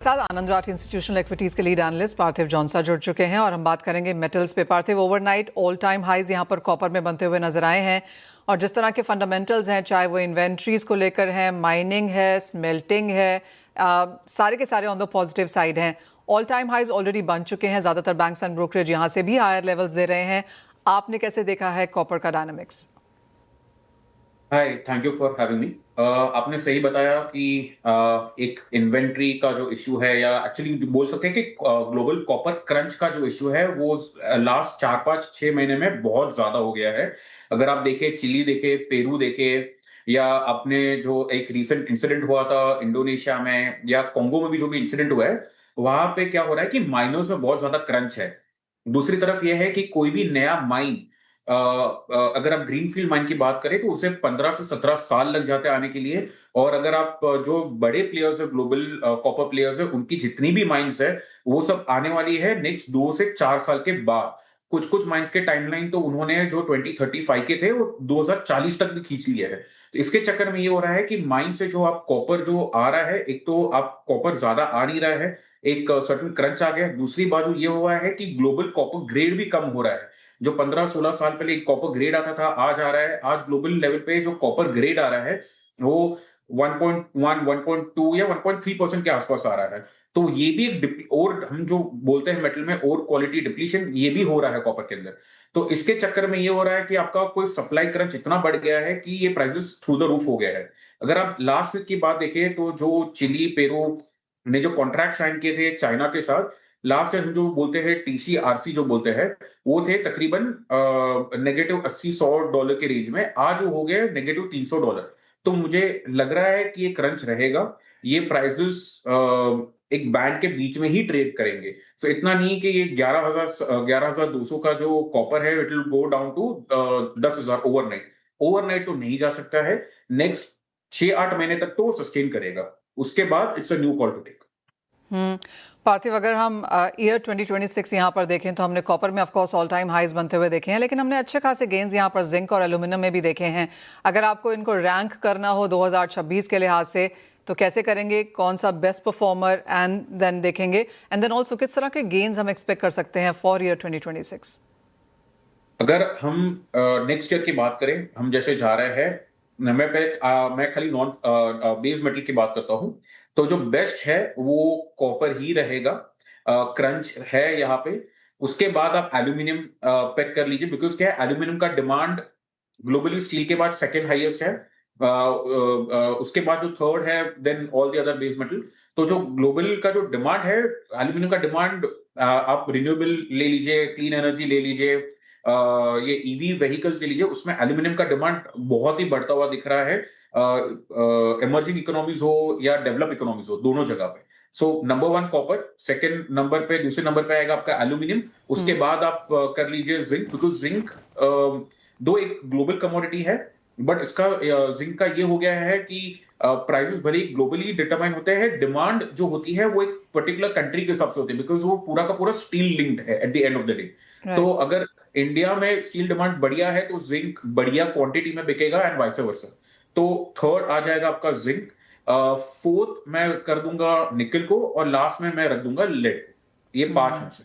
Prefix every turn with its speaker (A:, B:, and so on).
A: साथ आनंद राठ institutional equities के lead analyst पार्थिव जॉनसा जुड़ चुके हैं और हम बात करेंगे मेटल्स पे। पार्थिव, ओवरनाइट ऑल टाइम हाईज यहाँ पर कॉपर में बनते हुए नजर आए हैं और जिस तरह के फंडामेंटल्स हैं, चाहे वो इन्वेंट्रीज को लेकर हैं, माइनिंग है, स्मेल्टिंग है, सारे के सारे ऑन द पॉजिटिव साइड हैं। ऑल टाइम हाईज ऑलरेडी बन चुके हैं, ज़्यादातर बैंक्स एंड ब्रोकरेज यहाँ से भी हायर लेवल्स दे रहे हैं। आपने कैसे देखा है कॉपर का dynamics?
B: Hi, thank you for having me. आपने सही बताया कि एक इन्वेंट्री का जो इशू है, या एक्चुअली बोल सकते हैं कि ग्लोबल कॉपर क्रंच का जो इशू है वो लास्ट 4-5-6 महीने में बहुत ज्यादा हो गया है। अगर आप देखें, चिली देखें, पेरू देखें, या अपने जो एक रीसेंट इंसिडेंट हुआ था इंडोनेशिया में या कॉन्गो में भी जो भी इंसिडेंट हुआ है, वहां पे क्या हो रहा है कि माइनर्स में बहुत ज्यादा क्रंच है। दूसरी तरफ यह है कि कोई भी नया माइन, अगर आप ग्रीनफील्ड माइन की बात करें तो उसे 15 से 17 साल लग जाते हैं आने के लिए। और अगर आप जो बड़े प्लेयर्स है, ग्लोबल कॉपर प्लेयर्स है, उनकी जितनी भी माइन्स है वो सब आने वाली है नेक्स्ट 2 से 4 साल के बाद। कुछ कुछ माइन्स के टाइमलाइन तो उन्होंने जो 2035 के थे वो 2040 तक भी खींच लिया है। तो इसके चक्कर में ये हो रहा है कि माइन से जो आप कॉपर जो आ रहा है, एक तो आप कॉपर ज्यादा आ नहीं रहा है, एक सर्टन क्रंच आ गया। दूसरी बाजू ये हुआ है कि ग्लोबल कॉपर ग्रेड भी कम हो रहा है। जो 15-16 साल पहले एक कॉपर ग्रेड आता था, आज आ रहा है, आज ग्लोबल लेवल पे जो कॉपर ग्रेड आ रहा है वो 1.1, 1.2 या 1.3% के आसपास आ रहा है। तो ये भी और हम जो बोलते हैं मेटल में और क्वालिटी डिप्लीशन, ये भी हो रहा है कॉपर के अंदर। तो इसके चक्कर में ये हो रहा है कि आपका कोई सप्लाई क्रंच इतना बढ़ गया है कि ये प्राइसेस थ्रू द रूफ हो गया है। अगर आप लास्ट वीक की बात देखें तो जो चिली, पेरू ने जो कॉन्ट्रैक्ट साइन किए थे चाइना के साथ, लास्ट टाइम जो बोलते हैं टीसी-आरसी जो बोलते हैं, वो थे तकरीबन नेगेटिव 80-100 डॉलर के रेंज में। आज वो हो गए नेगेटिव $300। तो मुझे लग रहा है कि ये क्रंच रहेगा। ये प्राइसेस एक बैंड के बीच में ही ट्रेड करेंगे। सो इतना नहीं कि ये 11,200 का जो कॉपर है, it will go down to 10,000 overnight. Overnight तो नहीं जा सकता है। नेक्स्ट 6-8 महीने तक तो वो सस्टेन करेगा। उसके बाद it's a new call to take.
A: Parthiv, अगर हम ईयर 2026 यहाँ पर देखें तो हमने कॉपर में ऑफकोर्स ऑल टाइम हाइज बनते हुए देखे हैं, लेकिन हमने अच्छे खासे गेंस यहाँ पर जिंक और एल्यूमिनियम में भी देखे हैं। अगर आपको इनको रैंक करना हो 2026 के लिहाज से तो कैसे करेंगे? कौन सा बेस्ट परफॉर्मर एंड देन देखेंगे, एंड देन ऑल्सो किस तरह के गेंस हम एक्सपेक्ट कर सकते हैं फॉर ईयर 2026?
B: अगर हम नेक्स्ट ईयर की बात करें, हम जैसे जा रहे हैं, मैं खाली नॉन बेस मेटल की बात करता हूं, तो जो बेस्ट है वो कॉपर ही रहेगा। क्रंच है यहाँ पे। उसके बाद आप एल्यूमिनियम पिक कर लीजिए, बिकॉज क्या है, एल्यूमिनियम का डिमांड ग्लोबली स्टील के बाद सेकंड हाईएस्ट है। उसके बाद जो थर्ड है, then all the other base metal. तो जो ग्लोबल का जो डिमांड है, एल्यूमिनियम का डिमांड, आप रिन्यूएबल ले लीजिए, क्लीन एनर्जी ले लीजिए, ये ईवी व्हीकल्स ले लीजिए, उसमें एल्यूमिनियम का डिमांड बहुत ही बढ़ता हुआ दिख रहा है। इमर्जिंग इकोनॉमीज हो या डेवलप इकोनॉमीज हो, दोनों जगह पे। So number 1 copper, second number पे, दूसरे नंबर पे आएगा आपका एल्यूमिनियम। उसके बाद आप कर लीजिए जिंक, बिकॉज जिंक दो एक ग्लोबल कमोडिटी है, बट इसका जिंक का ये हो गया है कि प्राइसेस भले ही ग्लोबली डिटरमाइन होते हैं, डिमांड जो होती है वो एक पर्टिकुलर कंट्री के हिसाब से होती है, बिकॉज वो पूरा का पूरा स्टील लिंक्ड है at the end of the day. तो अगर इंडिया में स्टील डिमांड बढ़िया है तो जिंक बढ़िया क्वांटिटी में बिकेगा, एंड वाइस वर्सा। तो थर्ड आ जाएगा आपका जिंक। फोर्थ मैं कर दूंगा निकल को, और लास्ट में मैं रख दूंगा लेड। ये 5 में से।